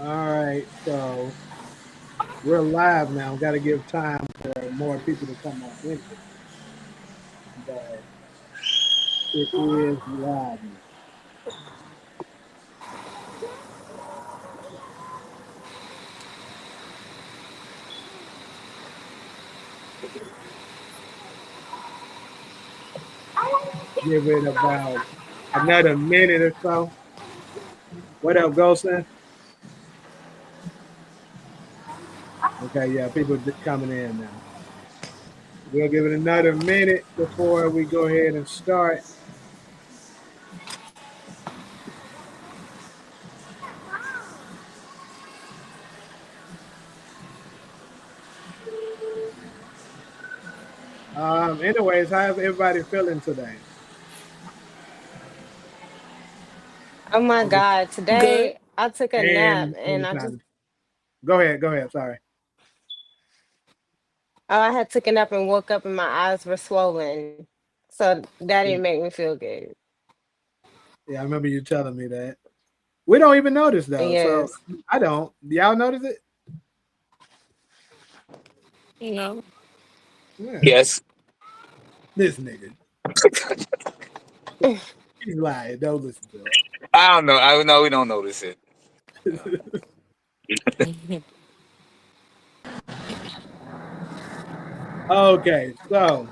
All right, so we're live now. Got to give time for more people to come on in here, but it is live now. Give it about another minute or so. What up, Golson? Okay, yeah, people coming in now. We'll give it another minute before we go ahead and start. Anyways, how's everybody feeling today? Oh my On this God. Good. Today I took a nap and and I just, go ahead, go ahead. Sorry. oh, I had took a nap and woke up and my eyes were swollen. So that didn't make me feel good. Yeah, I remember you telling me that. We don't even notice though, so Yes. I don't. Y'all notice it? No. Yeah. Yes. This nigga, he's lying. Don't listen to I don't know. I know we don't notice it. him. Okay, so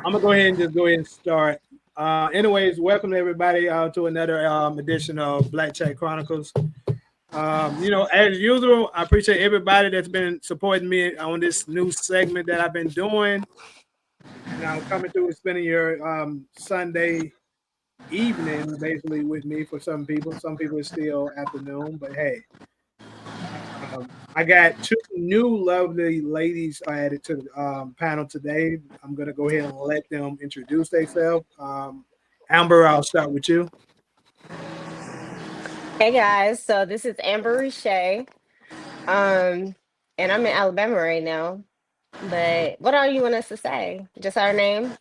I'm gonna go ahead and just go ahead and start. Anyways, welcome everybody to another edition of Black Chat Chronicles. As usual, I appreciate everybody that's been supporting me on this new segment that I've been doing. Coming through and spending your Sunday evening basically with me for some people. Some people it's still afternoon, but hey, I got two new lovely ladies added to the panel today. I'm gonna go ahead and let them introduce themselves. Amber, I'll start with you. Hey guys, so this is Amber Richey. Um, and I'm in Alabama right now. But what all you want us to say? Just our name?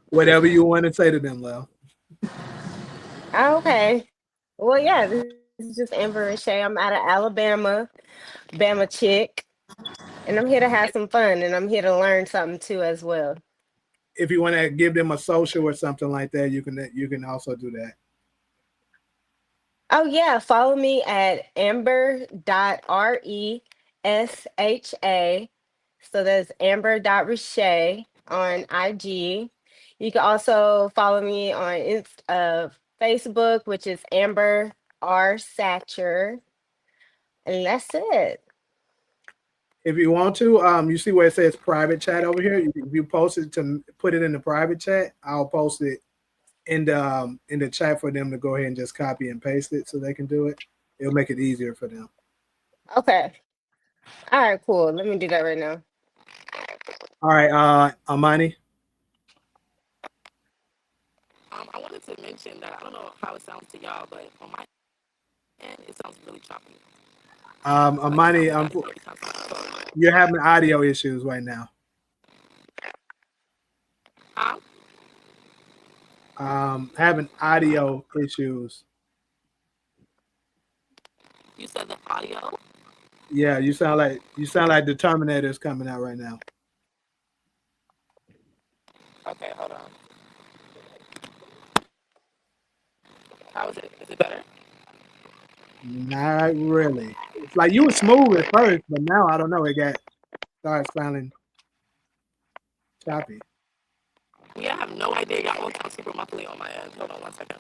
Whatever you want to say to them, Lil. Oh, okay. Well, yeah, this is just Amber Richey. I'm out of Alabama, Bama chick, and I'm here to have some fun and I'm here to learn something too as well. If you want to give them a social or something like that, you can also do that. Oh yeah, follow me at amber.resha. So that's amber.resha on IG. You can also follow me on Facebook, which is Amber R. Satcher. And that's it. If you want to, you see where it says private chat over here. If you post it to put it in the private chat, I'll post it in the chat for them to go ahead and just copy and paste it so they can do it. It'll make it easier for them. Okay. All right, cool. Let me do that right now. All right, Amani. I wanted to mention that I don't know how it sounds to y'all, but on my end, it sounds really choppy. Like it sounds Amani, like God is maybe something. you're having audio issues right now. Having audio issues. You said the audio. Yeah, you sound like the Terminator is coming out right now. Okay, hold on. How is it? Is it better? Not really. It's like you were smooth at first, but now I don't know. It got started sounding choppy. Yeah, I have no idea. Y'all all sound super muffly on my end. Hold on one second.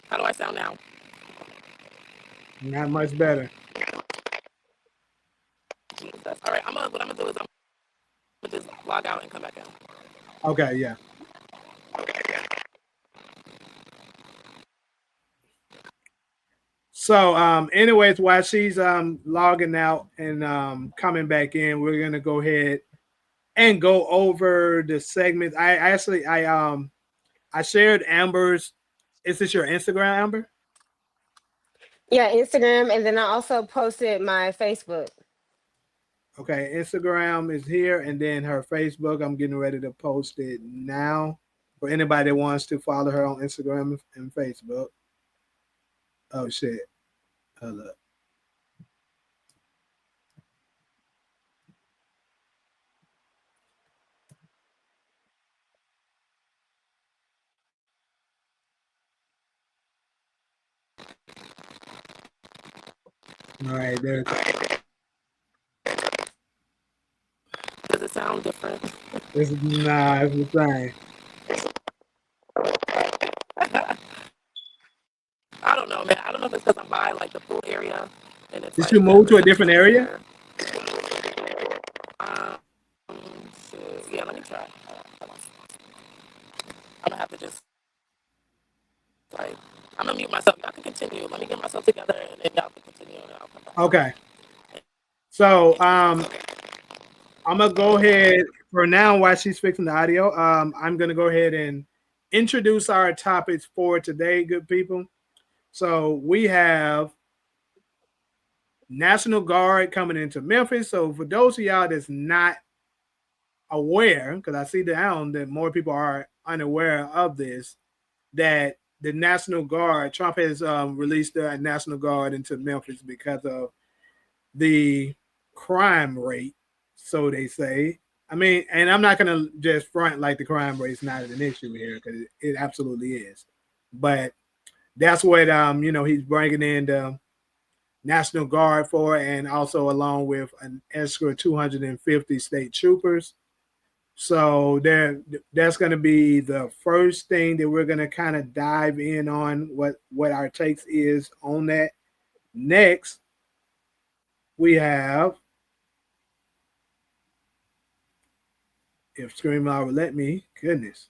How do I sound now? Not much better. Jesus. All right, what I'm gonna do is I'm gonna just log out and come back in. Okay, yeah. So, anyways, while she's logging out and coming back in, we're gonna go ahead and go over the segments. I shared Amber's. Is this your Instagram, Amber? Yeah, Instagram, and then I also posted my Facebook. Okay, Instagram is here, and then her Facebook. I'm getting ready to post it now for anybody that wants to follow her on Instagram and Facebook. Oh shit! Hold up. All right, there. Does it sound different? It's nah, it's the same. I don't know, man. I don't know if it's because I'm by like the pool area and it's Did you like move that to a different reception area? there. Um, so, yeah, let me try. I'm gonna have to just like I'm gonna mute myself. Y'all can continue. Let me get myself together and then y'all can continue and I'll come back Okay. So introduce myself. I'm gonna go ahead for now while she's fixing the audio. I'm gonna go ahead and introduce our topics for today, good people. So we have National Guard coming into Memphis. So for those of y'all that's not aware, because I see down that more people are unaware of this, that the National Guard, Trump has released the National Guard into Memphis because of the crime rate, so they say. I mean, and I'm not gonna just front like the crime rate's not an issue here because it absolutely is. But that's what he's bringing in the National Guard for, and also along with an extra 250 state troopers. So that's going to be the first thing that we're going to kind of dive in on what our takes is on that. Next, we have, if Screamloud would let me, goodness,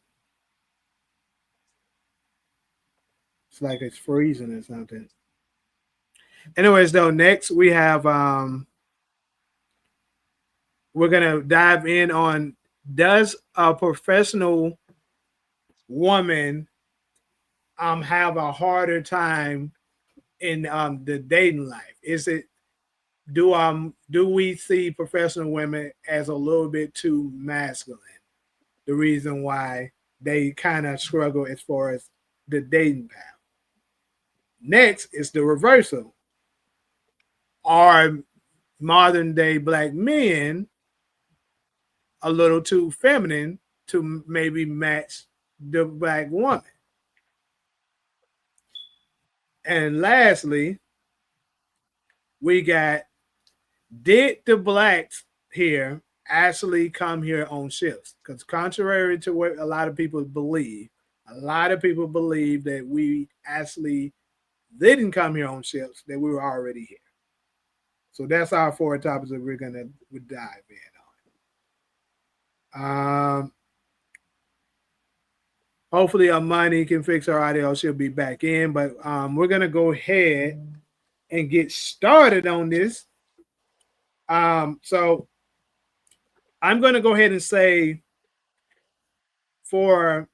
it's like it's freezing or something. Anyways, though, next we have we're gonna dive in on, does a professional woman have a harder time in the dating life? Is it do we see professional women as a little bit too masculine? The reason why they kind of struggle as far as the dating path. Next is the reversal. Are modern day black men a little too feminine to maybe match the black woman? And lastly, we got, did the blacks here actually come here on ships? Because contrary to what a lot of people believe, that we actually didn't come here on ships, that we were already here. So that's our four topics that we're gonna dive in on. Hopefully Amani can fix our audio. She'll be back in, but we're gonna go ahead and get started on this. So I'm going to go ahead and say, for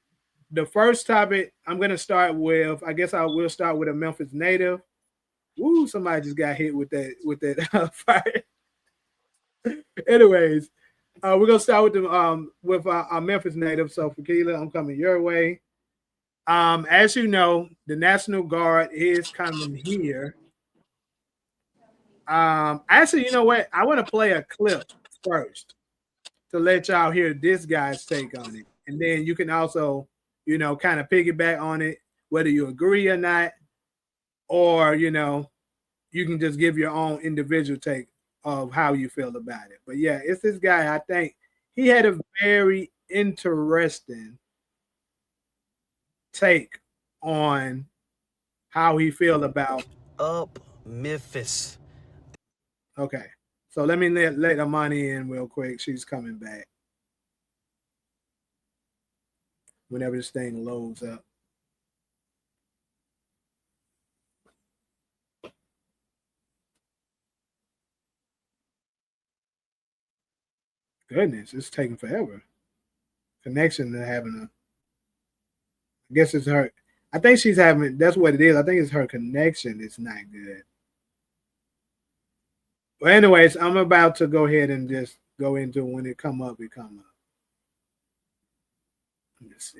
the first topic, I'm going to start with, I guess I will start with a Memphis native. Ooh, somebody just got hit with that fire. Anyways, we're gonna start with the with our Memphis native. So Fakila, I'm coming your way. As you know, the National Guard is coming here. Actually, you know what? I want to play a clip first to let y'all hear this guy's take on it. And then you can also, kind of piggyback on it, whether you agree or not, or, you can just give your own individual take of how you feel about it. But yeah, it's this guy. I think he had a very interesting take on how he feel about up Memphis. Okay. So let me let Amani in real quick. She's coming back whenever this thing loads up. Goodness, it's taking forever. Connection to having a. I guess it's her. I think she's having. That's what it is. I think it's her connection. It's not good. Well, anyways, I'm about to go ahead and just go into when it come up, it come up. Let me see.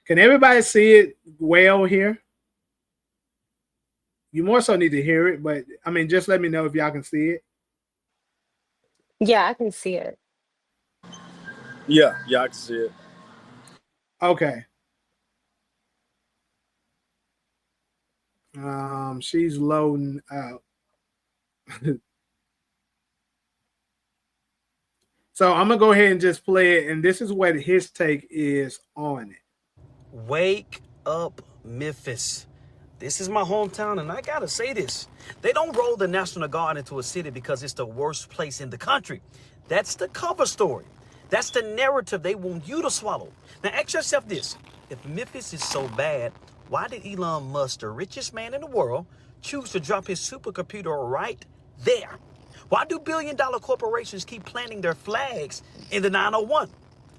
Can everybody see it well here? You more so need to hear it, but I mean, just let me know if y'all can see it. Yeah, I can see it. Yeah, I can see it. Okay. She's loading out. So I'm gonna go ahead and just play it, and this is what his take is on it. Wake up, Memphis. This is my hometown, and I gotta say this. They don't roll the National Guard into a city because it's the worst place in the country. That's the cover story. That's the narrative they want you to swallow. Now ask yourself this. If Memphis is so bad, why did Elon Musk, the richest man in the world, choose to drop his supercomputer right there? Why do billion-dollar corporations keep planting their flags in the 901?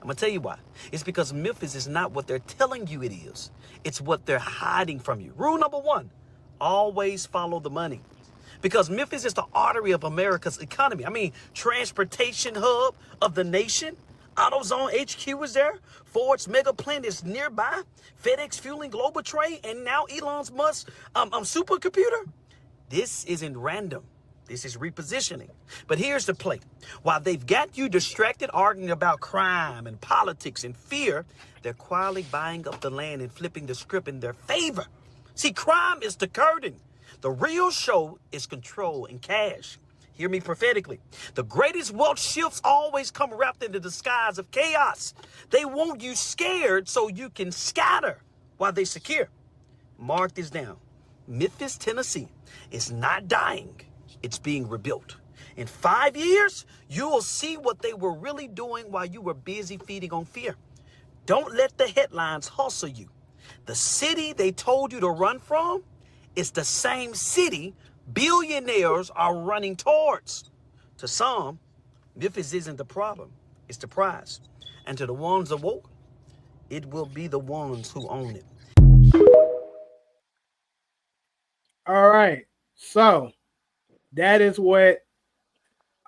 I'm gonna tell you why. It's because Memphis is not what they're telling you it is. It's what they're hiding from you. Rule number one, always follow the money. Because Memphis is the artery of America's economy. I mean, transportation hub of the nation. AutoZone HQ is there. Ford's mega plant is nearby. FedEx fueling global trade, and now Elon Musk's supercomputer. This isn't random. This is repositioning. But here's the play. While they've got you distracted arguing about crime and politics and fear, they're quietly buying up the land and flipping the script in their favor. See, crime is the curtain. The real show is control and cash. Hear me prophetically. The greatest wealth shifts always come wrapped in the disguise of chaos. They want you scared so you can scatter while they secure. Mark this down. Memphis, Tennessee is not dying. It's being rebuilt. In 5 years, you'll see what they were really doing while you were busy feeding on fear. Don't let the headlines hustle you. The city they told you to run from is the same city billionaires are running towards. To some, Memphis isn't the problem, it's the prize. And to the ones awoke, it will be the ones who own it. All right. So that is what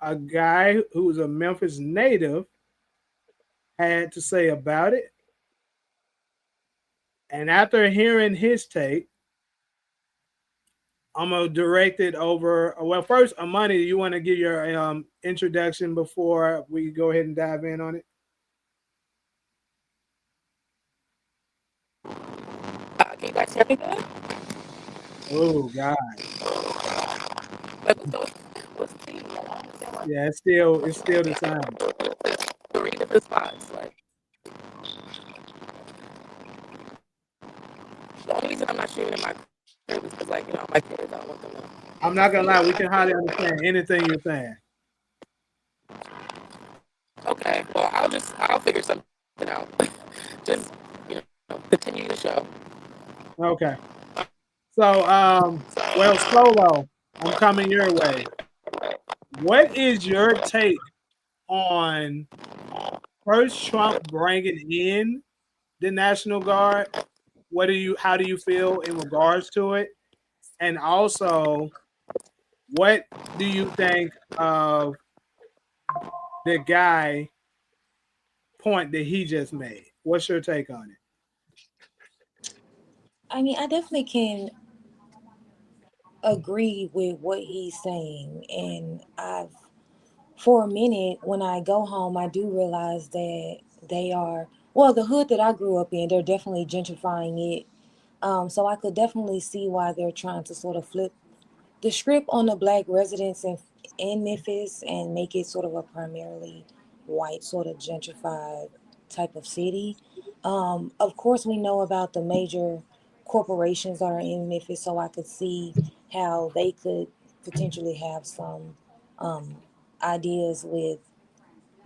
a guy who's a Memphis native had to say about it. And after hearing his take, I'm gonna direct it over. Well, first, Amani, you want to give your introduction before we go ahead and dive in on it? Can you guys hear me good? Oh God, Like, what's the TV? I don't understand why yeah, it's still the same. 3 different spots. Like, the only reason I'm not shooting in my crib is because, like, my kids, I don't want them to I'm to not gonna see lie, what we I'm can hardly understand anything you're saying. Okay, well, I'll figure something out. Just, continue the show. Okay, so well, Solo, I'm coming your way. What is your take on first Trump bringing in the National Guard? How do you feel in regards to it? And also, what do you think of the guy point that he just made? What's your take on it? I mean, I definitely can agree with what he's saying. And for a minute, when I go home, I do realize that they are, well, the hood that I grew up in, they're definitely gentrifying it. So I could definitely see why they're trying to sort of flip the script on the black residents in Memphis and make it sort of a primarily white, sort of gentrified type of city. Of course, we know about the major corporations that are in Memphis, so I could see how they could potentially have some um, ideas with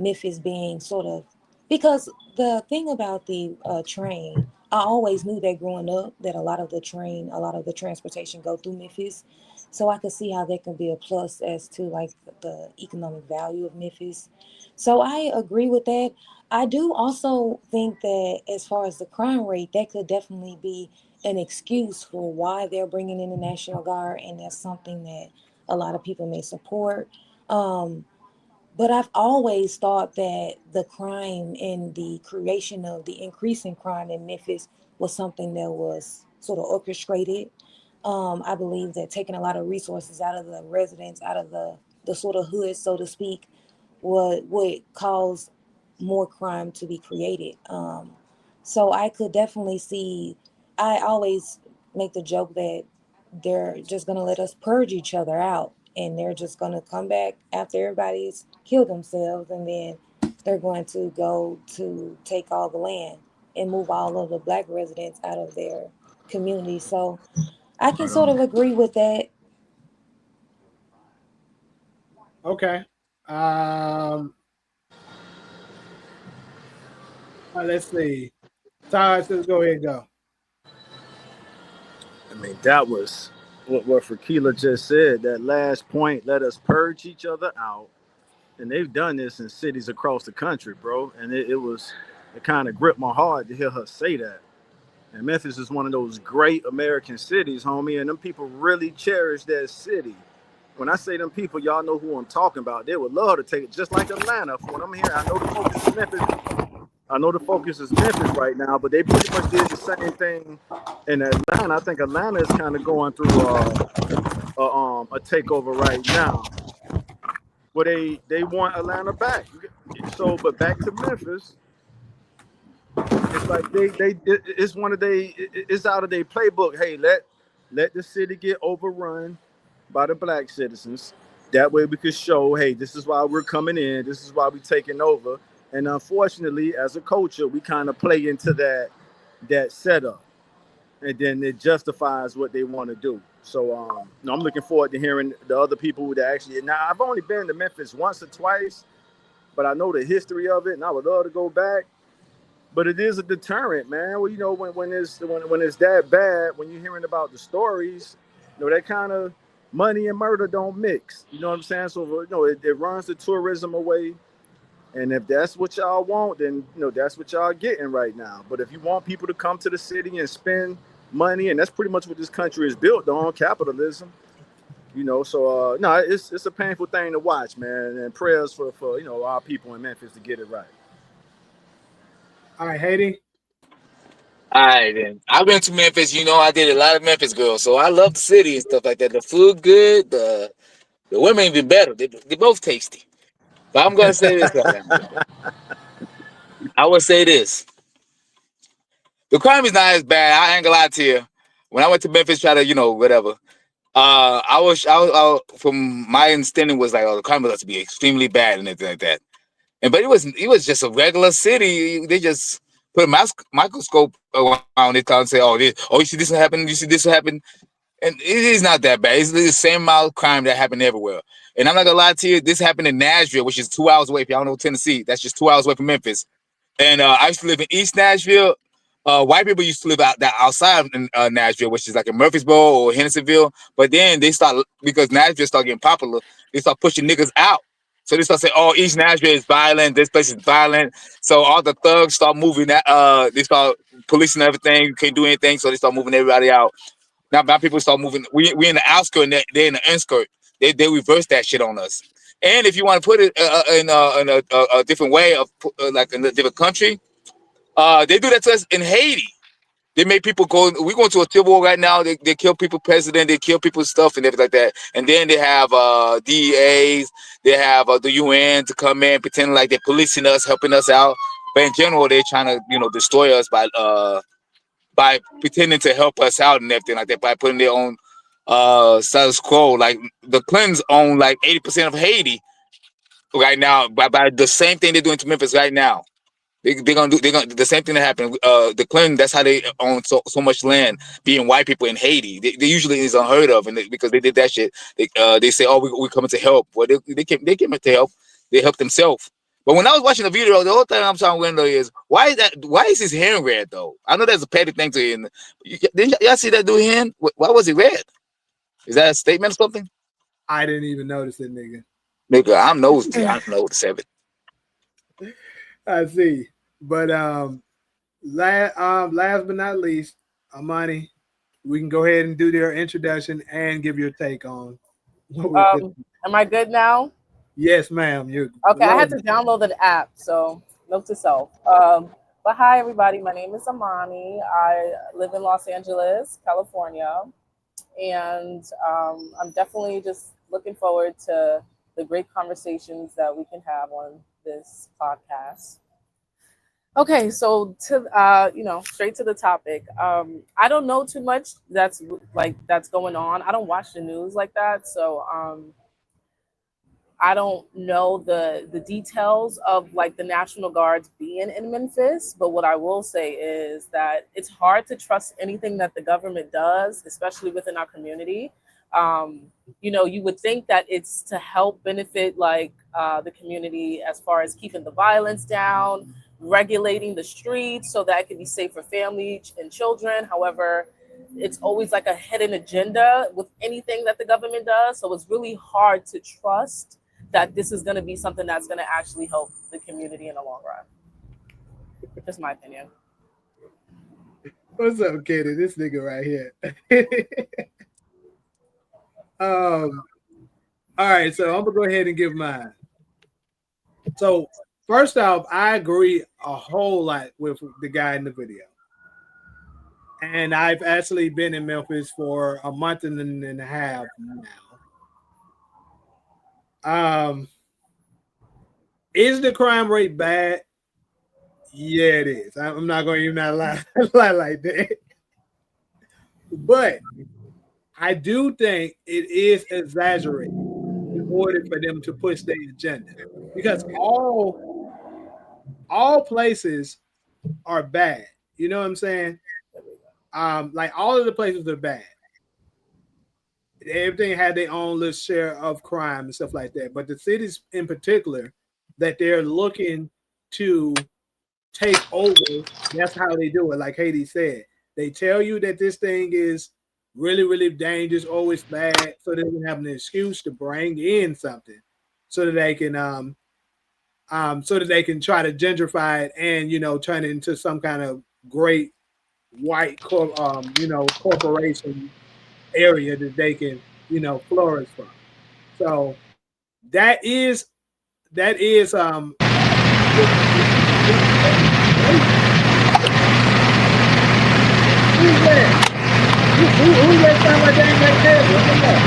Memphis being sort of, because the thing about the train, I always knew that growing up that a lot of the transportation go through Memphis. So I could see how that can be a plus as to like the economic value of Memphis. So I agree with that. I do also think that as far as the crime rate, that could definitely be an excuse for why they're bringing in the National Guard, and that's something that a lot of people may support. Um, but I've always thought that the crime and the creation of the increase in crime in Memphis was something that was sort of orchestrated. I believe that taking a lot of resources out of the residents, out of the sort of hood, so to speak, would cause more crime to be created. So I could definitely see. I always make the joke that they're just gonna let us purge each other out, and they're just gonna come back after everybody's killed themselves, and then they're going to go to take all the land and move all of the black residents out of their community. So I can Right sort of on. agree with that. Okay. Let's see. Todd, let's go ahead and go. I mean, that was what Fakila just said. That last point, let us purge each other out. And they've done this in cities across the country, bro. And it kind of gripped my heart to hear her say that. And Memphis is one of those great American cities, homie. And them people really cherish that city. When I say them people, y'all know who I'm talking about. They would love to take it, just like Atlanta. For what I'm hearing, I know the focus is Memphis. I know the focus is Memphis right now, but they pretty much did the same thing in Atlanta. I think Atlanta is kind of going through a takeover right now, where they want Atlanta back. So, but back to Memphis, it's like it's one of it's out of their playbook. Hey, let the city get overrun by the black citizens. That way we could show, hey, this is why we're coming in. This is why we're taking over. And unfortunately, as a culture, we kind of play into that setup, and then it justifies what they want to do. So no, I'm looking forward to hearing the other people that actually. Now, I've only been to Memphis once or twice, but I know the history of it, and I would love to go back. But it is a deterrent, man. Well, when it's that bad, when you're hearing about the stories, that kind of money and murder don't mix. You know what I'm saying? So it runs the tourism away. And if that's what y'all want, then that's what y'all getting right now. But if you want people to come to the city and spend money, and that's pretty much what this country is built on, capitalism. So no, it's a painful thing to watch, man. And prayers for our people in Memphis to get it right. All right, Haiti. All right, then. I've been to Memphis. I did a lot of Memphis girls, so I love the city and stuff like that. The food good. The women even better. They both tasty. But I'm gonna say this right now. I would say this: the crime is not as bad. I ain't gonna lie to you. When I went to Memphis, try to whatever. From my understanding was like, oh, the crime was to be extremely bad and everything like that. But it was just a regular city. They just put a microscope around it and say, you see this happen, you see this happen, and it is not that bad. It's the same amount of crime that happened everywhere. And I'm not gonna lie to you, this happened in Nashville, which is 2 hours away. If y'all know Tennessee, that's just 2 hours away from Memphis. And I used to live in East Nashville. White people used to live outside of Nashville, which is like in Murfreesboro or Hendersonville. But then they start, because Nashville started getting popular, they start pushing niggas out. So they start saying, "Oh, East Nashville is violent. This place is violent." So all the thugs start moving. They start policing everything. You can't do anything, so they start moving everybody out. Now people start moving. We in the outskirt, and they're in the inskirt. They reverse that shit on us. And if you want to put it in a different way of like in a different country, they do that to us in Haiti. They make people go. We're going to a civil war right now. They kill people, president. They kill people's stuff and everything like that. And then they have DEAs. They have the UN to come in, pretending like they're policing us, helping us out. But in general, they're trying to destroy us by pretending to help us out and everything like that, by putting their own status quo. Like the Clintons own like 80% of Haiti right now by the same thing they're doing to Memphis right now. They're gonna do the same thing that happened. The Clinton, that's how they own so much land, being white people in Haiti. They usually is unheard of, and because they did that shit, they say, "Oh, we're coming to help." Well, they came to help. They helped themselves. But when I was watching the video, the whole thing I'm trying to wonder is why is his hand red though? I know that's a petty thing to him. Didn't y'all see that dude hand? Why was he red? Is that a statement or something? I didn't even notice it, nigga. Nigga, I'm nosy. I know the seven. I see. But last but not least, Amani, we can go ahead and do their introduction and give your take on what we're Am I good now? Yes, ma'am. You're Okay, I had loaded. to download the app, so note to self. But hi, everybody. My name is Amani. I live in Los Angeles, California, and I'm definitely just looking forward to the great conversations that we can have on this podcast. Okay, so to straight to the topic. I don't know too much that's going on. I don't watch the news like that, so I don't know the details of like the National Guards being in Memphis, but what I will say is that it's hard to trust anything that the government does, especially within our community. You would think that it's to help benefit the community as far as keeping the violence down, regulating the streets so that it can be safe for families and children. However, it's always like a hidden agenda with anything that the government does. So it's really hard to trust that this is going to be something that's going to actually help the community in the long run. Just my opinion. What's up, Kenny? This nigga right here. All right, so I'm gonna go ahead and give mine. So first off, I agree a whole lot with the guy in the video. And I've actually been in Memphis for a month and a half now. Is the crime rate bad? Yeah, it is. I'm not going to even lie like that. But I do think it is exaggerated in order for them to push their agenda, because all places are bad. You know what I'm saying? Like all of the places are bad. Everything had their own little share of crime and stuff like that. But the cities in particular that they're looking to take over, that's how they do it. Like Haiti said, they tell you that this thing is really, really dangerous, always bad, so they can have an excuse to bring in something so that they can try to gentrify it and turn it into some kind of great white corporation area that they can flourish from. So that is who's that? Who's that sound like that right there? What's that?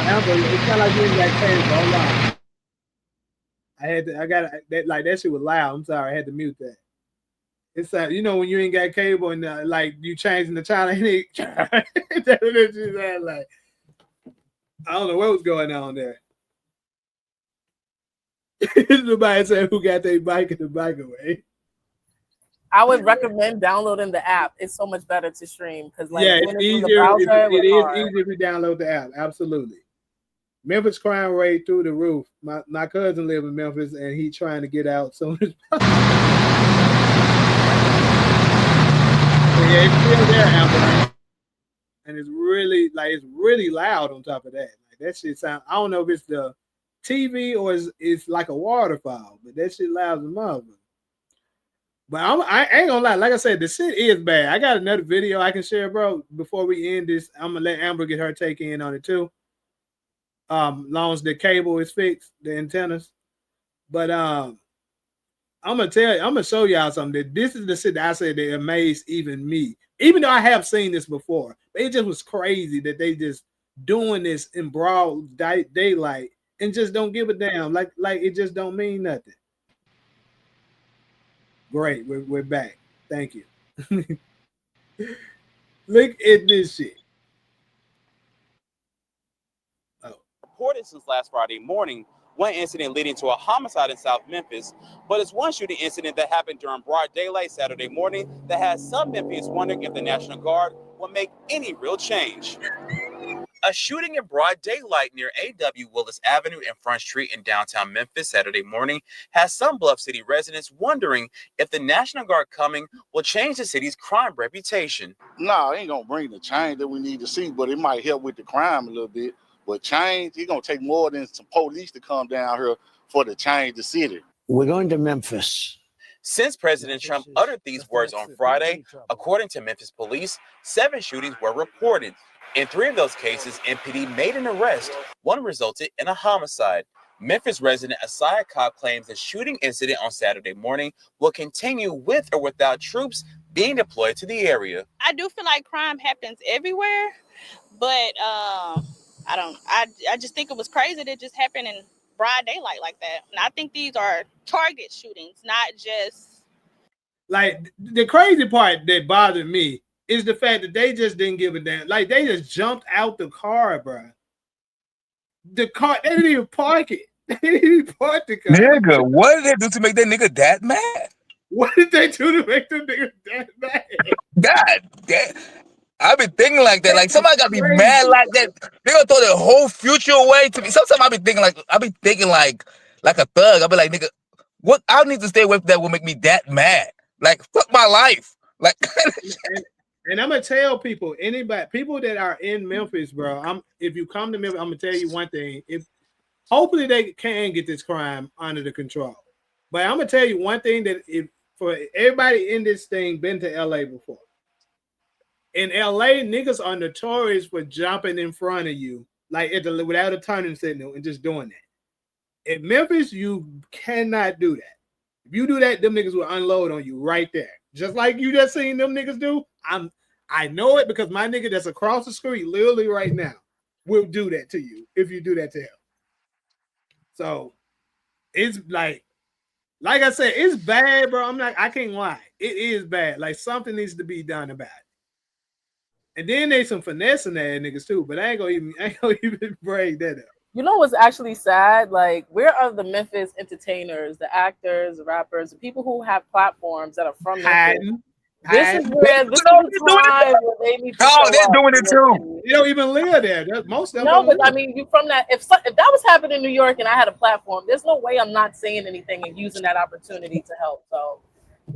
Amber, it sound like you ain't got cable. Hold on. I got that, like, that shit was loud. I'm sorry, I had to mute that. It's when you ain't got cable and like you changing the channel, that's what it sound like. I don't know what was going on there. Somebody said who got their bike in the microwave. I would recommend downloading the app. It's so much better to stream because it's easier. It is easier if you download the app. Absolutely. Memphis crime rate through the roof. My cousin lives in Memphis and he's trying to get out soon as possible. Yeah, it's still there, Amber. And it's really loud on top of that. Like that shit sound. I don't know if it's the TV or it's like a waterfall, but that shit loud as a mother. But I ain't gonna lie. Like I said, the shit is bad. I got another video I can share, bro. Before we end this, I'm gonna let Amber get her take in on it too. Long as the cable is fixed, the antennas. But I'm gonna show y'all something. That this is the shit that I said that amazed even me. Even though I have seen this before, but it just was crazy that they just doing this in broad daylight and just don't give a damn. Like it just don't mean nothing. Great, we're back. Thank you. Look at this shit. Reported since last Friday morning, one incident leading to a homicide in South Memphis, but it's one shooting incident that happened during broad daylight Saturday morning that has some Memphians wondering if the National Guard will make any real change. A shooting in broad daylight near A.W. Willis Avenue and Front Street in downtown Memphis Saturday morning has some Bluff City residents wondering if the National Guard coming will change the city's crime reputation. No, it ain't gonna bring the change that we need to see, but it might help with the crime a little bit. But change, it's gonna take more than some police to come down here for to change the city. We're going to Memphis. Since President Trump uttered these words on Friday, according to Memphis police, 7 shootings were reported. In 3 of those cases, MPD made an arrest. One resulted in a homicide. Memphis resident Asaya Cobb claims the shooting incident on Saturday morning will continue with or without troops being deployed to the area. I do feel like crime happens everywhere, but I just think it was crazy that it just happened in broad daylight like that. And I think these are target shootings, not just like the crazy part that bothered me is the fact that they just didn't give a damn. Like they just jumped out the car, bro. The car, they didn't even park it. They didn't even park the car. Nigga, what did they do to make that nigga that mad? What did they do to make them niggas that mad? God damn. I've been thinking like that. Like somebody gotta be mad like that. They gonna throw their whole future away to me. Sometimes I be thinking like a thug. I'll be like, nigga, what I need to stay away from that will make me that mad. Like fuck my life. Like and I'm gonna tell people, people that are in Memphis, bro. If you come to Memphis, I'm gonna tell you one thing. Hopefully they can get this crime under the control. But I'm gonna tell you one thing that if for everybody in this thing been to LA before. In LA, niggas are notorious for jumping in front of you, like without a turning signal and just doing that. In Memphis, you cannot do that. If you do that, them niggas will unload on you right there. Just like you just seen them niggas do. I know it because my nigga that's across the street, literally right now, will do that to you if you do that to him. So it's like I said, it's bad, bro. I can't lie. It is bad. Like something needs to be done about it. And then there's some finessing ass niggas too, but I ain't gonna even break that up. You know what's actually sad? Like, where are the Memphis entertainers, the actors, the rappers, the people who have platforms that are from Memphis? This is the time where they need to they're doing it too. You don't even live there. Most of them. No, but I mean, you from that. If that was happening in New York and I had a platform, there's no way I'm not saying anything and using that opportunity to help. So,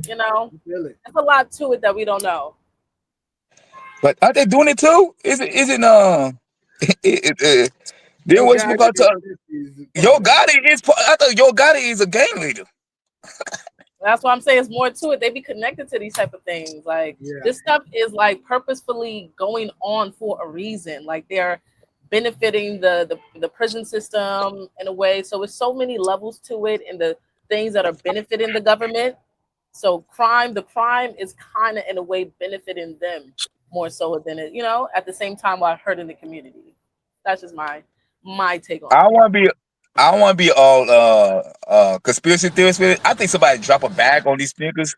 you know, there's a lot to it that we don't know. But are they doing it too? Then what's about to Yo Gotti is? I thought Yo Gotti is a gang leader. That's why I'm saying it's more to it. They be connected to these type of things. Like this stuff is like purposefully going on for a reason. Like they're benefiting the prison system in a way. So it's so many levels to it and the things that are benefiting the government. So the crime is kind of in a way benefiting them more so than it, you know, at the same time while hurting the community. That's just my take on it. I don't want to be all conspiracy theorists with it. I think somebody drop a bag on these niggas,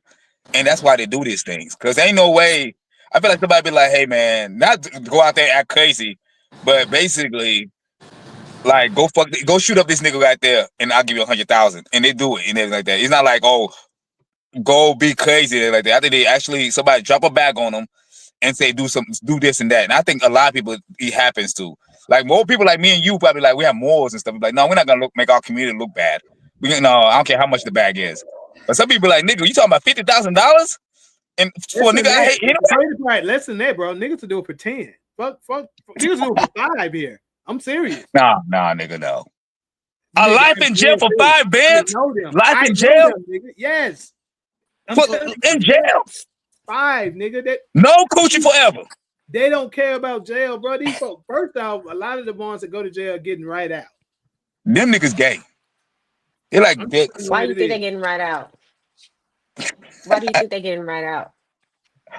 and that's why they do these things. Because ain't no way. I feel like somebody be like, "Hey man, not go out there and act crazy, but basically, like go shoot up this nigga right there, and I'll give you 100,000." And they do it and everything like that. It's not like go be crazy like that. I think they actually somebody drop a bag on them and say do this and that. And I think a lot of people it happens to. Like more people like me and you probably like we have morals and stuff. Like, no, we're not gonna make our community look bad. I don't care how much the bag is. But some people like, nigga, you talking about $50,000? And for a nigga I hate right, less than that, bro. Niggas to do it for 10. Fuck. Niggas do it for 5 here. I'm serious. Nah, nigga, no. A life in jail for 5 bands? Life in jail? Yes. In jail? 5, nigga. No coochie forever. They don't care about jail, bro. These folks, first off, a lot of the ones that go to jail are getting right out. Them niggas gay. They're like dicks. Why do you think they're getting right out? Why do you think they're getting right out?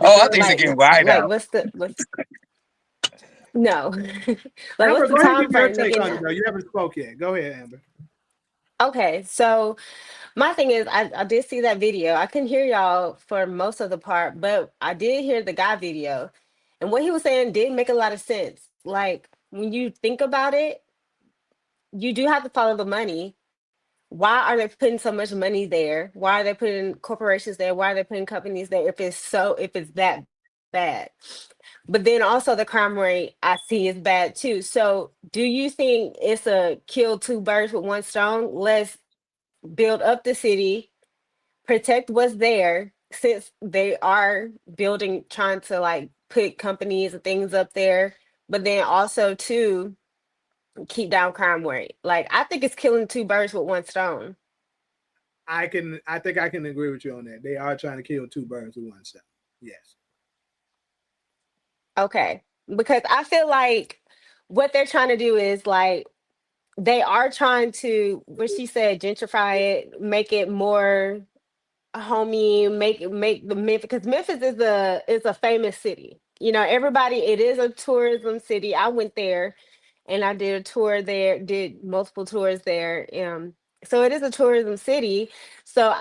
Oh, I think they're getting right out. What's no. Like, Amber, what's the time frame? You haven't spoke yet. Go ahead, Amber. Okay, so my thing is, I did see that video. I couldn't hear y'all for most of the part, but I did hear the guy video. And what he was saying did make a lot of sense. Like, when you think about it, you do have to follow the money. Why are they putting so much money there? Why are they putting corporations there? Why are they putting companies there if it's that bad. But then also the crime rate I see is bad too. So do you think it's a kill two birds with one stone? Let's build up the city, protect what's there, since they are building, trying to like put companies and things up there, but then also too keep down crime rate. Like I think it's killing two birds with one stone. I think I can agree with you on that. They are trying to kill two birds with one stone. Yes. Okay. Because I feel like what they're trying to do is like they are trying to, what she said, gentrify it, make it more homey, make the Memphis, because Memphis is a famous city. You know, everybody, it is a tourism city. I went there and I did a tour there, did multiple tours there. So it is a tourism city. So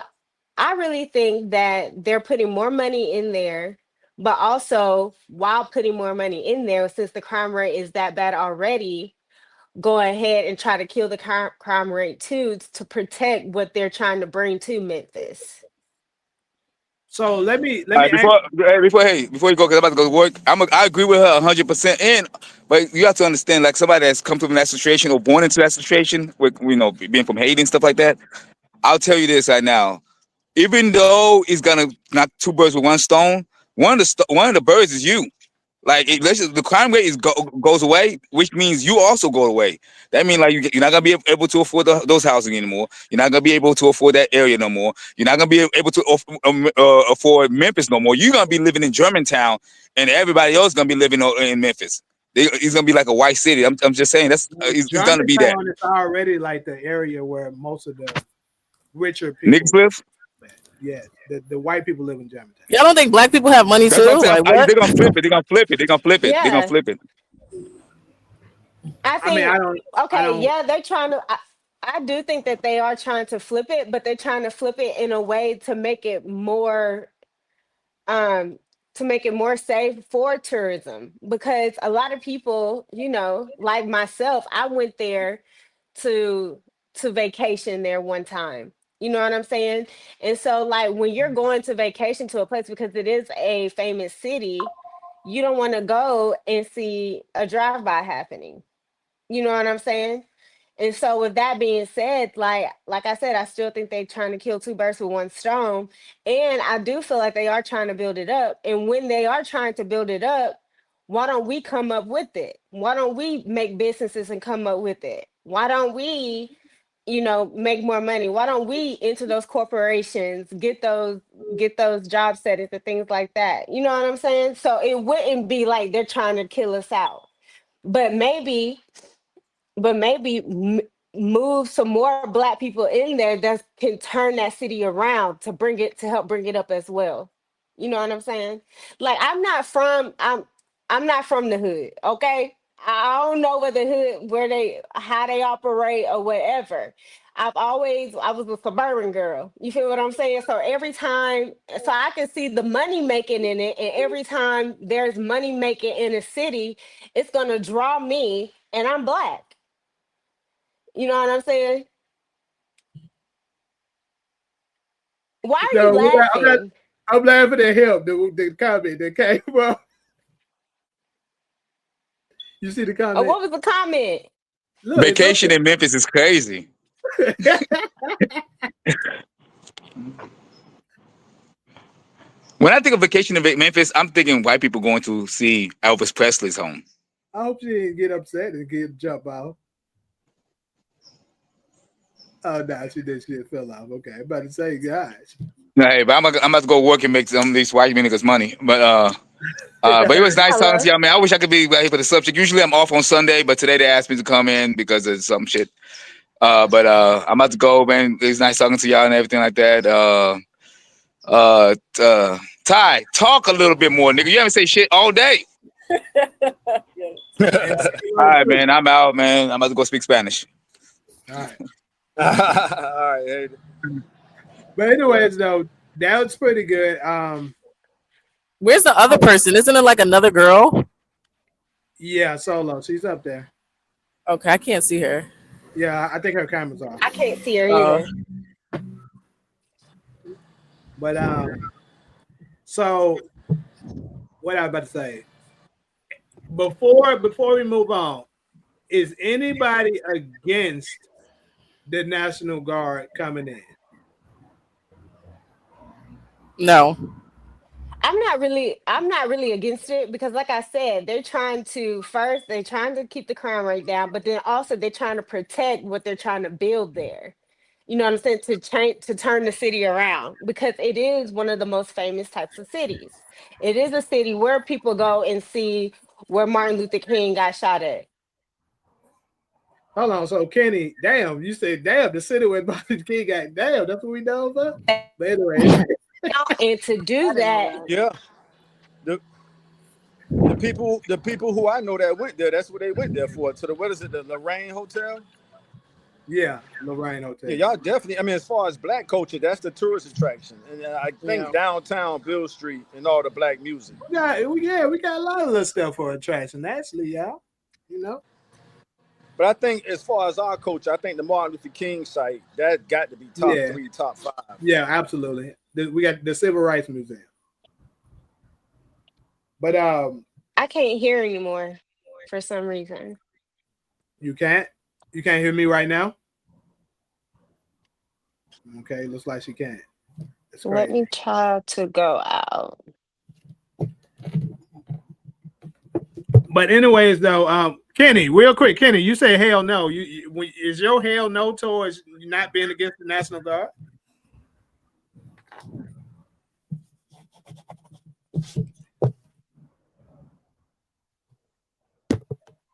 I really think that they're putting more money in there, but also while putting more money in there, since the crime rate is that bad already, go ahead and try to kill the crime rate too to protect what they're trying to bring to Memphis. So let me All right, ask. before you go, because I'm about to go to work, I agree with her 100%. And but you have to understand, like somebody that's come from that situation or born into that situation, with being from Haiti and stuff like that. I'll tell you this right now. Even though it's gonna knock two birds with one stone, one of the birds is you. Like the crime rate goes away, which means you also go away. That means like you're not gonna be able to afford those housing anymore. You're not gonna be able to afford that area no more. You're not gonna be able to afford Memphis no more. You're gonna be living in Germantown, and everybody else gonna be living in Memphis. It's gonna be like a white city. I'm just saying it's gonna be that. Germantown is already like the area where most of the richer Niggas people live. live. Yes, the white people live in Germantown. Y'all don't think black people have money That's what I'm too? saying. Like what? They're gonna flip it. They're gonna flip it. They're gonna flip it. They're gonna Yeah, flip it. I I mean, think, I okay, don't. yeah, they're trying to. I do think that they are trying to flip it, but they're trying to flip it in a way um to make it more safe for tourism, because a lot of people, like myself, I went there to vacation there one time. You know what I'm saying? And so like when you're going to vacation to a place, because it is a famous city, you don't want to go and see a drive-by happening. You know what I'm saying? And so with that being said, like I said, I still think they're trying to kill two birds with one stone. And I do feel like they are trying to build it up. And when they are trying to build it up, why don't we come up with it? Why don't we make businesses and come up with it? Why don't we, make more money? Why don't we enter those corporations, get those job settings and things like that? You know what I'm saying? So it wouldn't be like they're trying to kill us out. But maybe move some more black people in there that can turn that city around to help bring it up as well. You know what I'm saying? Like I'm not from the hood, okay? I don't know where the hood, how they operate or whatever. I was a suburban girl. You feel what I'm saying? So I can see the money making in it, and every time there's money making in a city, it's gonna draw me, and I'm black. You know what I'm saying? Why are you No, laughing? I'm laughing at him. The comment that came up. You see the Or comment? what was the comment? Look, it's up Vacation in Memphis is crazy. there. When I think of vacation in Memphis, I'm thinking white people going to see Elvis Presley's home. I hope she didn't get upset and jump out. Oh no, she did. She fell off. Okay, I'm about to say, gosh. Hey, but I'm about to go work and make some of these white niggas money. But it was nice talking to Hello. y'all, man. I wish I could be right here for the subject. Usually I'm off on Sunday, but today they asked me to come in because of some shit. I'm about to go, man. It's nice talking to y'all and everything like that. Ty, talk a little bit more, nigga. You haven't say shit all day. All right, man. I'm out, man. I'm about to go speak Spanish. All right. All right. But anyways, though, that was pretty good. Where's the other person? Isn't it like another girl? Yeah, Solo. She's up there. Okay, I can't see her. Yeah, I think her camera's off. I can't see her Oh. either. But so what I was about to say. Before we move on, is anybody against the National Guard coming in? No. I'm not really against it because like I said, they're trying to keep the crime rate down, but then also they're trying to protect what they're trying to build there. You know what I'm saying? To turn the city around because it is one of the most famous types of cities. It is a city where people go and see where Martin Luther King got shot at. Hold on, so Kenny, damn, you said damn, the city where Martin King got damn, that's what we know for? But anyway, And to do I didn't know that, that. Yeah. The people who I know that went there, that's what they went there for. To the what is it, the Lorraine Hotel? yeah, Lorraine Hotel. Yeah, y'all definitely. I mean, as far as black culture, that's the tourist attraction, and I think Yeah. downtown Bill Street and all the black music. We got a lot of little stuff for attraction, actually, y'all. You know? But I think as far as our culture, I think the Martin Luther King site that got to be top Yeah. 3, top 5. Yeah, absolutely. We got the Civil Rights Museum. But I can't hear anymore for some reason. you can't hear me right now? Okay, looks like she can't. It's Let crazy. me try to go out. But anyways, though, Kenny, real quick, Kenny, you say hell no. Is your hell no towards not being against the National Guard?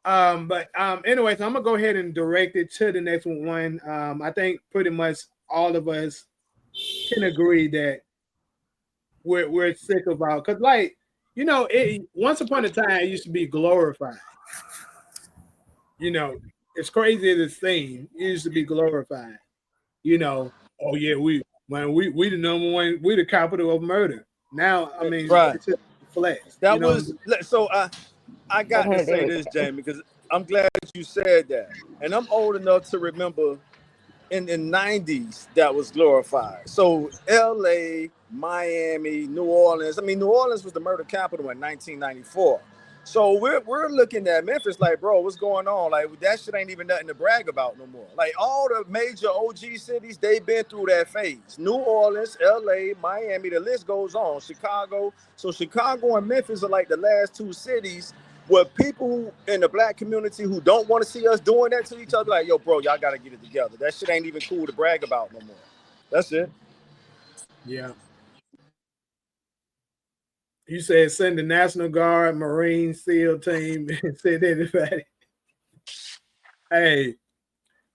But anyways, I'm gonna go ahead and direct it to the next one. I think pretty much all of us can agree that we're sick about because, like, you know, once upon a time it used to be glorified. You know, it's crazy as it seems. It used to be glorified. You know, oh yeah, we the number one, we the capital of murder. Now, I mean, Right. it's just flex. That You know, was so. I got to Okay, there say we this, go. Jamie, because I'm glad you said that, and I'm old enough to remember in the 90s that was glorified. So LA, Miami, New Orleans. I mean, New Orleans was the murder capital in 1994. So we're looking at Memphis like, bro, what's going on? Like, that shit ain't even nothing to brag about no more. Like, all the major OG cities, they've been through that phase. New Orleans, LA, Miami, the list goes on. Chicago. So Chicago and Memphis are like the last 2 cities where people in the black community who don't want to see us doing that to each other, like, yo, bro, y'all got to get it together. That shit ain't even cool to brag about no more. That's it. yeah. You said send the National Guard, Marine, SEAL team, and send anybody. Hey,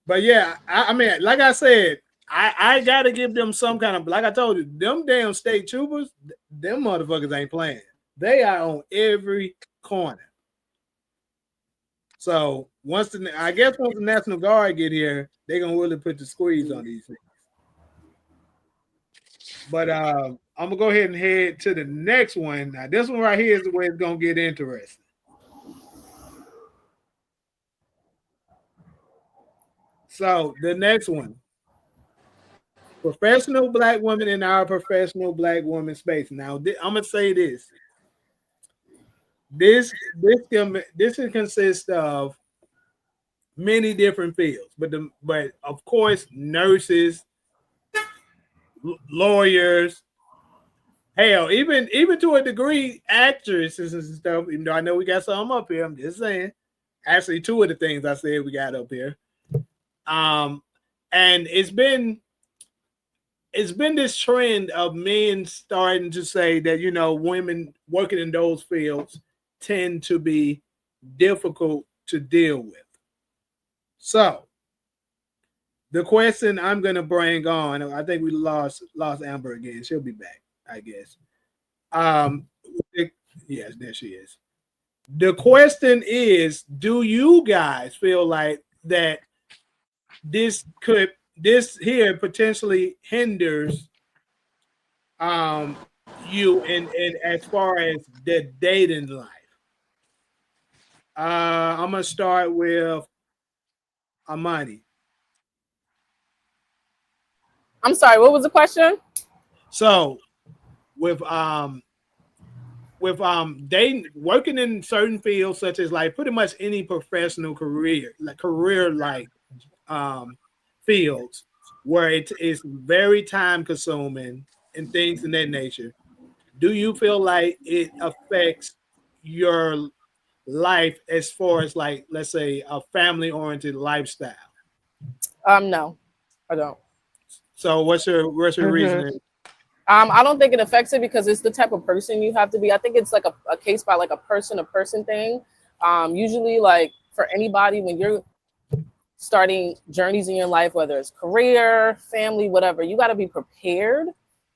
but yeah, I mean, like I said, I gotta give them some kind of, like I told you, them damn state troopers, them motherfuckers ain't playing. They are on every corner. So once the National Guard get here, they're gonna really put the squeeze on these things. But I'm gonna go ahead and head to the next one. Now, this one right here is the way it's gonna get interesting. So the next one, professional black women in our professional black woman space. Now, I'm gonna say this. This consists of many different fields, but of course, nurses, lawyers, hell, even to a degree, actresses and stuff. Even though I know we got some up here, I'm just saying. Actually, 2 of the things I said we got up here. And it's been this trend of men starting to say that, you know, women working in those fields tend to be difficult to deal with. So the question I'm going to bring on, I think we lost Amber again. She'll be back, I guess. Yes, there she is. The question is, do you guys feel like that this here potentially hinders you in as far as the dating life? I'm gonna start with Amani. I'm sorry, what was the question? So with with they working in certain fields such as like pretty much any professional career, like fields where it is very time consuming and things in that nature. Do you feel like it affects your life as far as like let's say a family oriented lifestyle? No, I don't. So what's your Mm-hmm. reasoning? I don't think it affects it because it's the type of person you have to be. I think it's like a case by like a person thing. Usually, like for anybody, when you're starting journeys in your life, whether it's career, family, whatever, you got to be prepared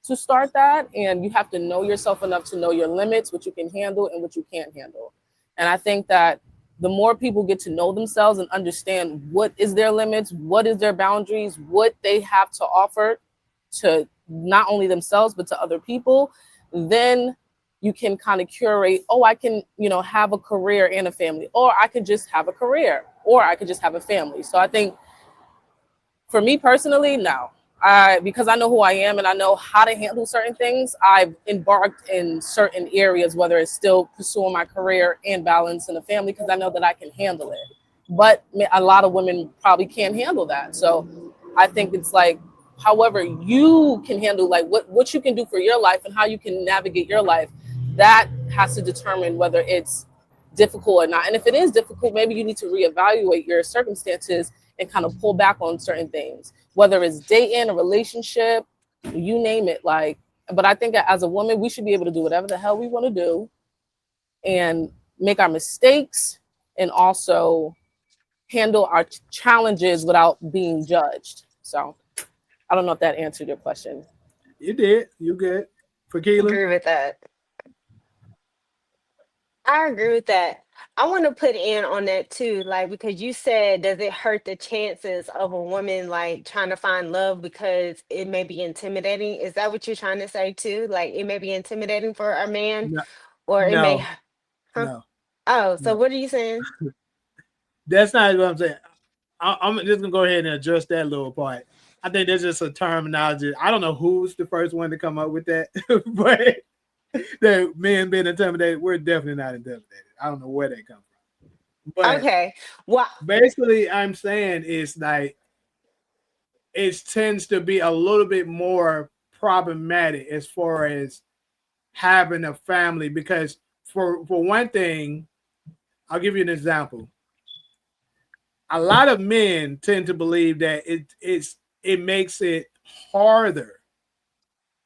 to start that. And you have to know yourself enough to know your limits, what you can handle and what you can't handle. And I think that the more people get to know themselves and understand what is their limits, what is their boundaries, what they have to offer to not only themselves, but to other people, then you can kind of curate, oh, I can, have a career and a family, or I could just have a career, or I could just have a family. So I think for me personally, no. Because I know who I am and I know how to handle certain things, I've embarked in certain areas, whether it's still pursuing my career and balance in the family, because I know that I can handle it. But a lot of women probably can't handle that. So I think it's like, however you can handle, like what you can do for your life and how you can navigate your life, that has to determine whether it's difficult or not. And if it is difficult, maybe you need to reevaluate your circumstances and kind of pull back on certain things, whether it's dating, a relationship, you name it. Like, but I think that as a woman, we should be able to do whatever the hell we want to do and make our mistakes and also handle our challenges without being judged. So I don't know if that answered your question. You did. You good. For Keelan? Agree with that. I agree with that. I want to put in on that too, like because you said, does it hurt the chances of a woman like trying to find love because it may be intimidating? Is that what you're trying to say too? Like it may be intimidating for a man, No, or it may, no, huh? no, Oh, so no. what are you saying? That's not what I'm saying. I'm just gonna go ahead and adjust that little part. I think there's just a terminology. I don't know who's the first one to come up with that, but that men being intimidated, we're definitely not intimidated. I don't know where they come from. But Okay. Well, basically, I'm saying is like it tends to be a little bit more problematic as far as having a family because for one thing, I'll give you an example. A lot of men tend to believe that it makes it harder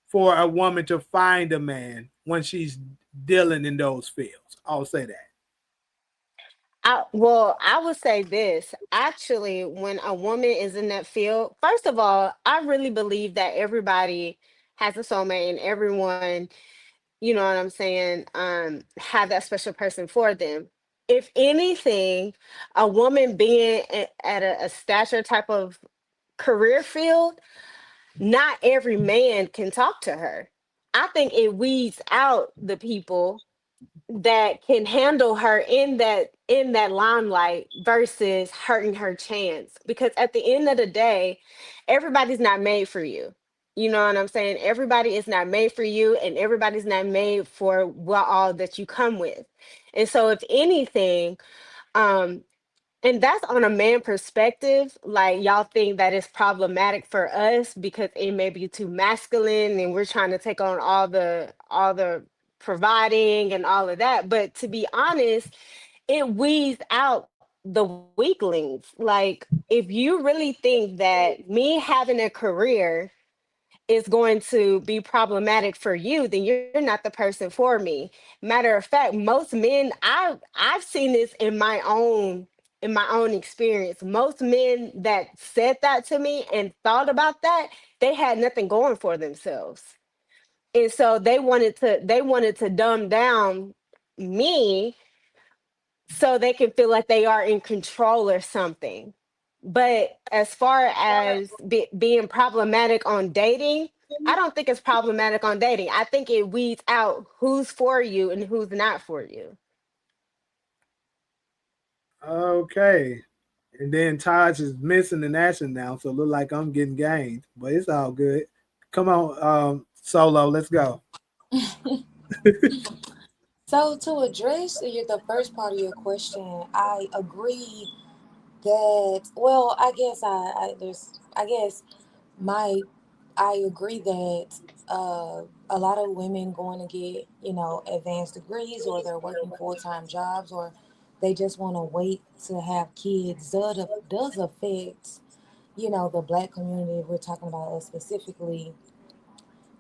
for a woman to find a man when she's dealing in those fields. I'll say that. I would say this. Actually, when a woman is in that field, first of all, I really believe that everybody has a soulmate and everyone, you know what I'm saying, have that special person for them. If anything, a woman being at a stature type of career field, not every man can talk to her. I think it weeds out the people that can handle her in that limelight versus hurting her chance, because at the end of the day everybody's not made for you. You know what I'm saying? Everybody is not made for you, and everybody's not made for what all that you come with. And so if anything, um and that's on a man perspective. Like y'all think that it's problematic for us because it may be too masculine and we're trying to take on all the providing and all of that. But to be honest, it weeds out the weaklings. Like if you really think that me having a career is going to be problematic for you, then you're not the person for me. Matter of fact, most men, I've seen this in my own experience. Most men that said that to me and thought about that, they had nothing going for themselves. And so they wanted to dumb down me so they can feel like they are in control or something. But as far as being problematic on dating, I don't think it's problematic on dating. I think it weeds out who's for you and who's not for you. Okay. And then Taj is missing in action now, so it look like I'm getting gained, but it's all good. Come on, Solo, let's go. So to address the first part of your question, I agree that. Well, I guess my I agree that a lot of women going to get advanced degrees, or they're working full-time jobs, or they just want to wait to have kids. Does affect the black community. If we're talking about us specifically,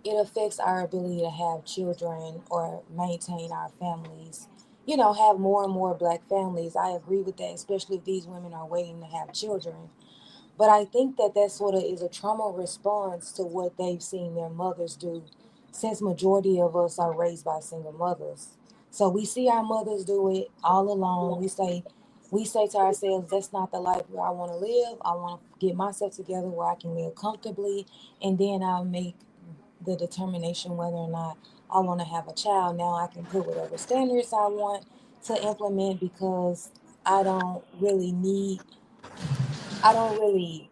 it affects our ability to have children or maintain our families. Have more and more black families. I agree with that, especially if these women are waiting to have children. But I think that that sort of is a trauma response to what they've seen their mothers do, since majority of us are raised by single mothers. So we see our mothers do it all alone. We say to ourselves, that's not the life where I want to live. I want to get myself together where I can live comfortably, and then I'll make the determination whether or not I want to have a child. Now I can put whatever standards I want to implement, because I don't really need, I don't really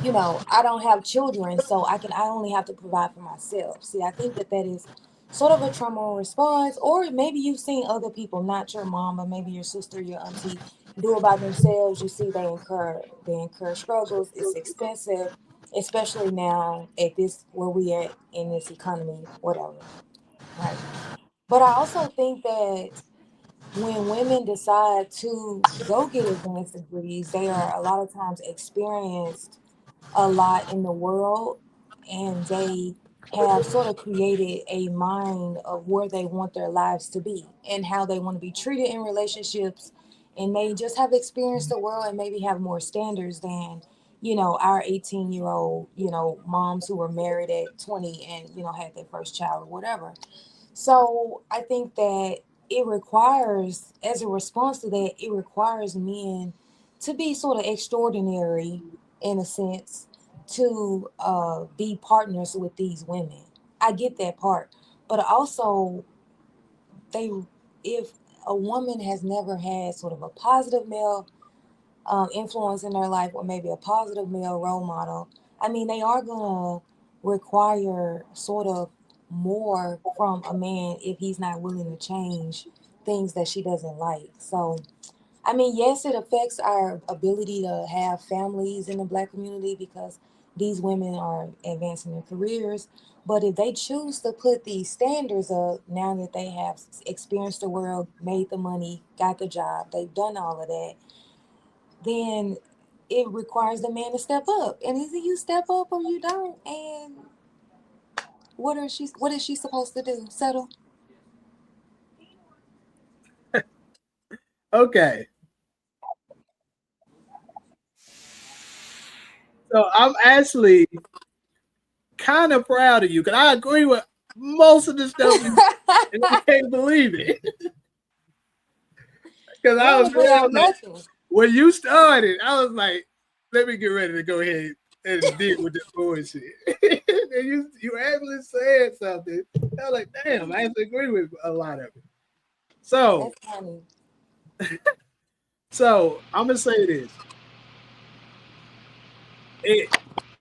I don't have children, so I only have to provide for myself. See, I think that that is sort of a trauma response, or maybe you've seen other people, not your mom, but maybe your sister, your auntie, do it by themselves. You see, they incur struggles. It's expensive, especially now at this where we at in this economy, whatever, right? But I also think that when women decide to go get advanced degrees, they are a lot of times experienced a lot in the world, and they have sort of created a mind of where they want their lives to be and how they want to be treated in relationships, and they just have experienced the world and maybe have more standards than our 18-year-old moms who were married at 20 and had their first child or whatever. So I think that it requires, as a response to that, it requires men to be sort of extraordinary in a sense, to be partners with these women. I get that part, but also they, if a woman has never had sort of a positive male influence in their life, or maybe a positive male role model, I mean, they are gonna require sort of more from a man if he's not willing to change things that she doesn't like. So, I mean, yes, it affects our ability to have families in the black community, because these women are advancing their careers. But if they choose to put these standards up, now that they have experienced the world, made the money, got the job, they've done all of that, then it requires the man to step up. And either you step up or you don't. And what is she supposed to do? Settle? Okay. So I'm actually kind of proud of you, because I agree with most of the stuff you, and I can't believe it. Because You I ain't was agree real on like, nothing. when you started, I was like, let me get ready to go ahead and deal with this bullshit. And you actually said something. I was like, damn, I actually agree with a lot of it. So That's funny. I'm gonna say this. It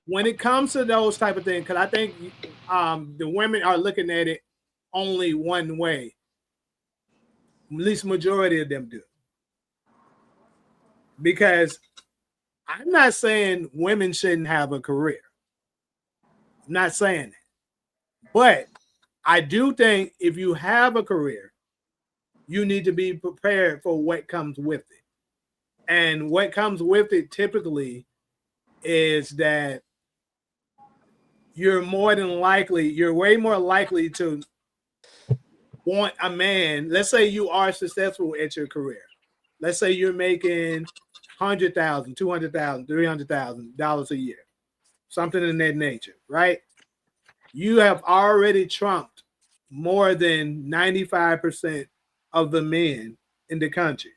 When it comes to those type of things, because I think the women are looking at it only one way. At least majority of them do. Because I'm not saying women shouldn't have a career. I'm not saying that. But I do think if you have a career, you need to be prepared for what comes with it. And what comes with it typically is that you're way more likely to want a man. Let's say you are successful at your career. Let's say you're making $100,000, $200,000, $300,000 a year, something in that nature, right? You have already trumped more than 95% of the men in the country.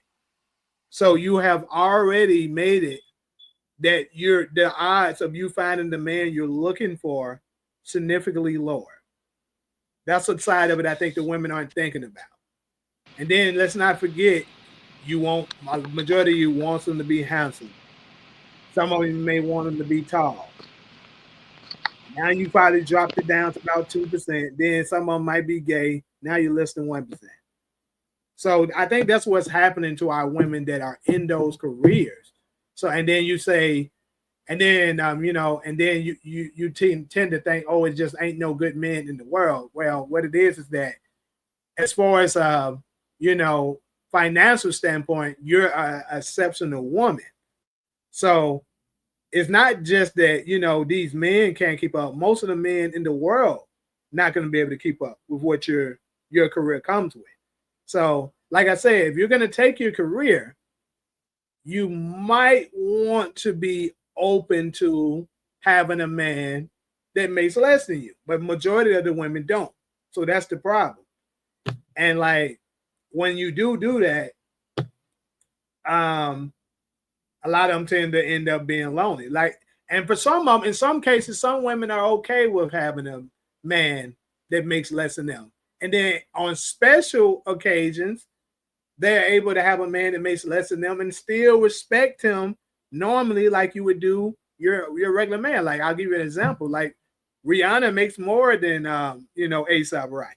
So you have already made it that the odds of you finding the man you're looking for significantly lower. That's the side of it I think the women aren't thinking about. And then let's not forget, a majority of you wants them to be handsome. Some of you may want them to be tall. Now you probably dropped it down to about 2%. Then some of them might be gay. Now you're less than 1%. So I think that's what's happening to our women that are in those careers. So, and then you say, and then and then you tend to think, oh, it just ain't no good men in the world. Well, what it is that as far as financial standpoint, you're an exceptional woman. So it's not just that these men can't keep up. Most of the men in the world not going to be able to keep up with what your career comes with. So, like I said, if you're going to take your career, you might want to be open to having a man that makes less than you, but majority of the women don't. So that's the problem. And like when you do that, a lot of them tend to end up being lonely. Like, and for some of them, in some cases, some women are okay with having a man that makes less than them. And then on special occasions, they're able to have a man that makes less than them and still respect him normally, like you would do your regular man. Like, I'll give you an example. Like, Rihanna makes more than A$AP Rocky.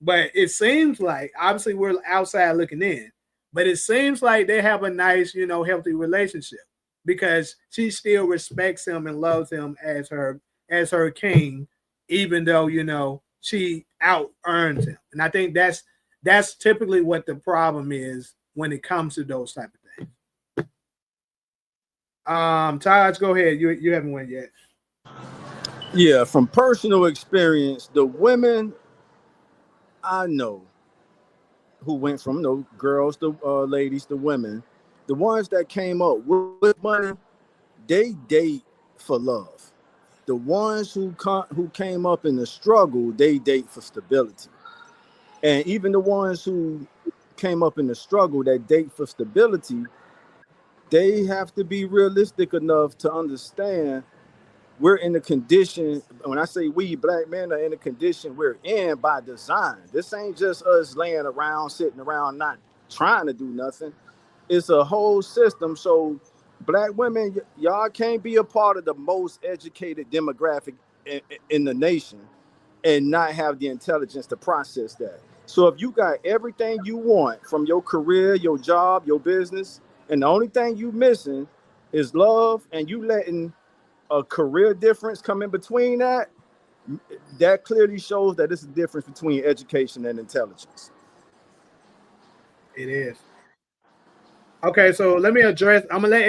But it seems like, obviously we're outside looking in, but it seems like they have a nice, healthy relationship because she still respects him and loves him as her king, even though, she out earns him. And I think that's typically what the problem is when it comes to those type of things. Taj, go ahead. You haven't went yet. Yeah, from personal experience, the women I know who went from girls to ladies to women, the ones that came up with money, they date for love. The ones who came up in the struggle, they date for stability. And even the ones who came up in the struggle that date for stability, they have to be realistic enough to understand we're in the condition. When I say we black men are in the condition we're in by design. This ain't just us laying around, sitting around, not trying to do nothing. It's a whole system. So black women, y'all can't be a part of the most educated demographic in the nation and not have the intelligence to process that. So if you got everything you want from your career, your job, your business, and the only thing you missing is love, and you letting a career difference come in between that clearly shows that it's a difference between education and intelligence. It is. Okay, so let me address, I'm gonna let